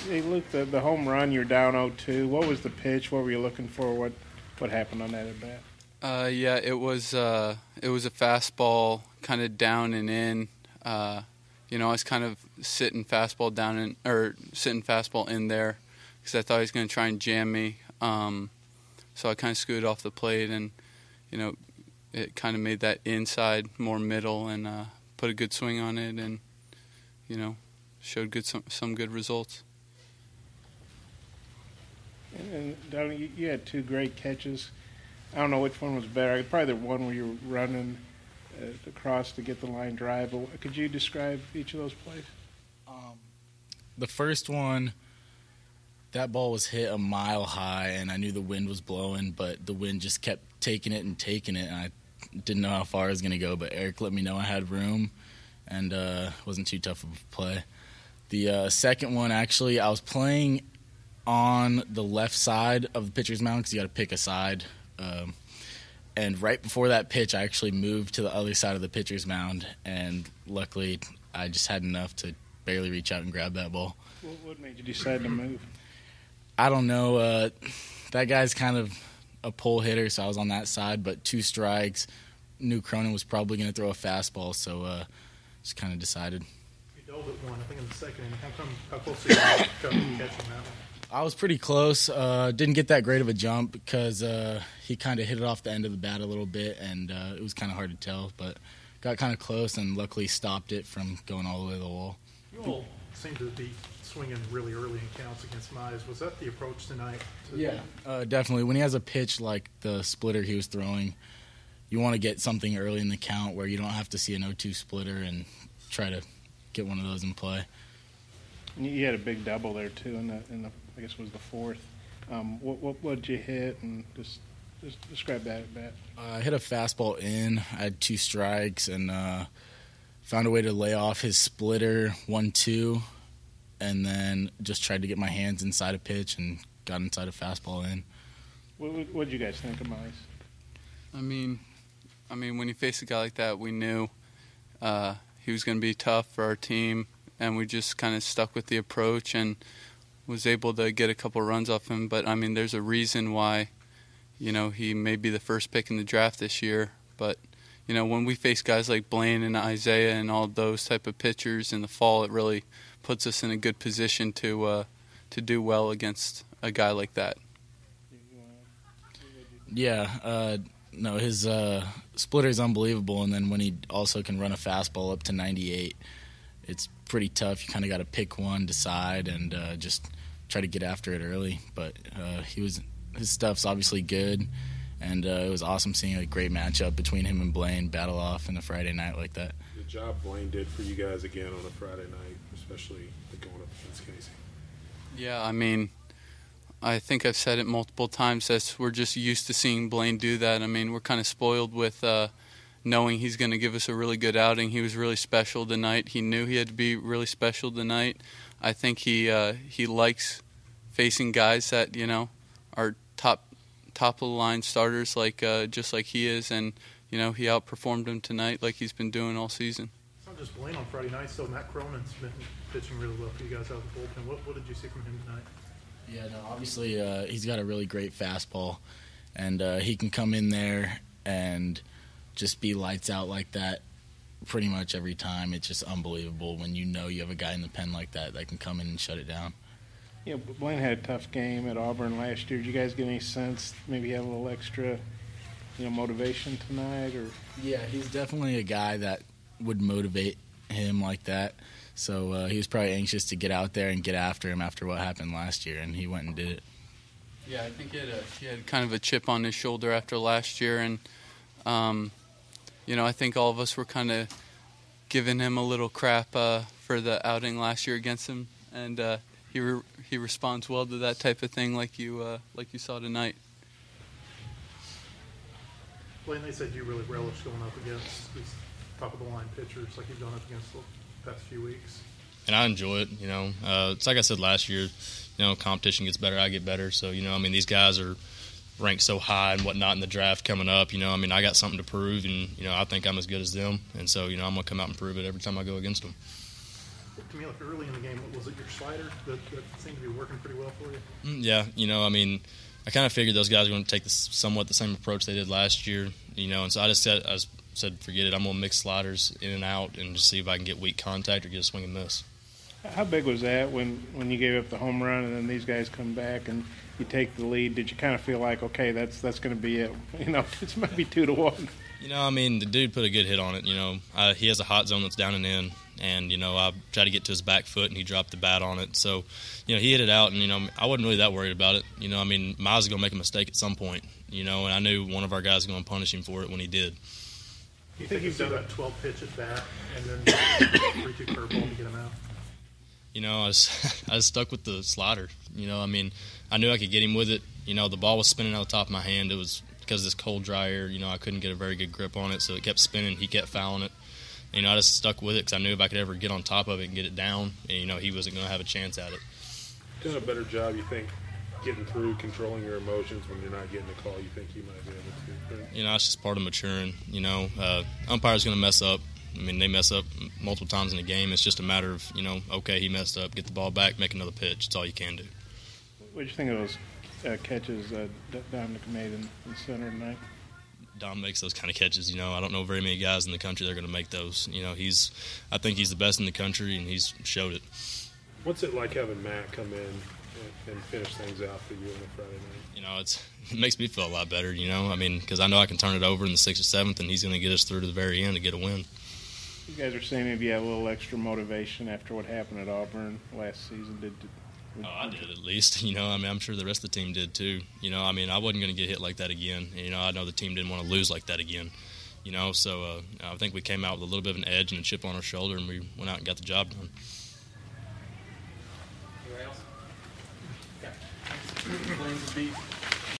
Hey, Luke, the home run, you're down 0-2. What was the pitch? What were you looking for? What happened on that at bat? Yeah, it was a fastball kind of down and in. I was kind of sitting fastball in there because I thought he was going to try and jam me. So I kind of scooted off the plate, and it kind of made that inside more middle, and put a good swing on it, and showed some good results. And Donnie, you had two great catches. I don't know which one was better. Probably the one where you were running across to get the line drive. But could you describe each of those plays? The first one, that ball was hit a mile high, and I knew the wind was blowing, but the wind just kept taking it, and I didn't know how far I was going to go, but Eric let me know I had room, and wasn't too tough of a play. The second one, actually, I was playing on the left side of the pitcher's mound because you got to pick a side. And right before that pitch, I actually moved to the other side of the pitcher's mound, and luckily I just had enough to barely reach out and grab that ball. What made you decide to move? I don't know. That guy's kind of a pull hitter, so I was on that side, but 2 strikes. Knew Cronin was probably going to throw a fastball, so just kind of decided. You dove at one, I think, in the second inning. How close did you come to catching that one? I was pretty close. Didn't get that great of a jump because he kind of hit it off the end of the bat a little bit, and it was kind of hard to tell. But got kind of close and luckily stopped it from going all the way to the wall. You all seem to be swinging really early in counts against Mize. Was that the approach tonight? Yeah, definitely. When he has a pitch like the splitter he was throwing, you want to get something early in the count where you don't have to see an 0-2 splitter and try to get one of those in play. You had a big double there too in the I guess it was the fourth. What did you hit, and just describe that at bat? I hit a fastball in. I had 2 strikes and found a way to lay off his splitter 1-2, and then just tried to get my hands inside a pitch and got inside a fastball in. What did you guys think of Mize? I mean, when you face a guy like that, we knew he was going to be tough for our team, and we just kind of stuck with the approach and was able to get a couple runs off him. But, there's a reason why, he may be the first pick in the draft this year. But, when we face guys like Blaine and Isaiah and all those type of pitchers in the fall, it really puts us in a good position to do well against a guy like that. Yeah, no, his splitter is unbelievable, and then when he also can run a fastball up to 98, it's pretty tough. You kind of got to pick one, decide, and just try to get after it early. But his stuff's obviously good, and it was awesome seeing a great matchup between him and Blaine battle off in a Friday night like that. The job Blaine did for you guys again on a Friday night, especially going up against Casey. Yeah, I think I've said it multiple times that we're just used to seeing Blaine do that. We're kind of spoiled with knowing he's going to give us a really good outing. He was really special tonight. He knew he had to be really special tonight. I think he likes facing guys that are top of the line starters just like he is, and he outperformed them tonight like he's been doing all season. It's not just Blaine on Friday nights, though. Matt Cronin's been pitching really well for you guys out of the bullpen. What did you see from him tonight? Yeah, no, obviously he's got a really great fastball, and he can come in there and just be lights out like that pretty much every time. It's just unbelievable when you have a guy in the pen like that can come in and shut it down. Yeah, Blaine had a tough game at Auburn last year. Did you guys get any sense maybe have a little extra, motivation tonight? Or yeah, he's definitely a guy that would motivate him like that. So he was probably anxious to get out there and get after him after what happened last year, and he went and did it. Yeah, I think he had kind of a chip on his shoulder after last year, and I think all of us were kind of giving him a little crap for the outing last year against him, and he responds well to that type of thing, like you saw tonight. Blaine, they said you really relish going up against these top of the line pitchers like you've gone up against the past few weeks. And I enjoy it. It's like I said last year. Competition gets better, I get better. So these guys are ranked so high and whatnot in the draft coming up. I got something to prove, and I think I'm as good as them. And so I'm gonna come out and prove it every time I go against them. looked to me like early in the game, was it your slider that seemed to be working pretty well for you? Yeah, I mean, I kind of figured those guys were going to take somewhat the same approach they did last year, and so I said, forget it. I'm going to mix sliders in and out and just see if I can get weak contact or get a swing and miss. How big was that when you gave up the home run and then these guys come back and you take the lead? Did you kind of feel like, okay, that's going to be it? It's maybe 2-1. I mean, the dude put a good hit on it. He has a hot zone that's down and in, and I tried to get to his back foot and he dropped the bat on it. So, he hit it out, and I wasn't really that worried about it. I mean, Miles was going to make a mistake at some point, and I knew one of our guys was going to punish him for it when he did. You think he's done that 12 pitch at bat and then 3-2 curveball to get him out? I was stuck with the slider. I mean, I knew I could get him with it. The ball was spinning out the top of my hand. It was because of this cold, dry air. I couldn't get a very good grip on it, so it kept spinning. He kept fouling it. I just stuck with it because I knew if I could ever get on top of it and get it down, he wasn't going to have a chance at it. Doing a better job, you think, getting through, controlling your emotions when you're not getting the call you think you might be able to? It's just part of maturing. Umpire's going to mess up. I mean, they mess up multiple times in the game. It's just a matter of, okay, he messed up, get the ball back, make another pitch. It's all you can do. What did you think of those catches Dominic made in center tonight? Dom makes those kind of catches. I don't know very many guys in the country that are going to make those. I think he's the best in the country, and he's showed it. What's it like having Matt come in and finish things out for you on a Friday night? It makes me feel a lot better, I mean, because I know I can turn it over in the 6th or 7th, and he's going to get us through to the very end to get a win. You guys are saying maybe you had a little extra motivation after what happened at Auburn last season. I did at least. I mean, I'm sure the rest of the team did too. I mean, I wasn't going to get hit like that again. I know the team didn't want to lose like that again. So I think we came out with a little bit of an edge and a chip on our shoulder, and we went out and got the job done. Anybody else? Okay.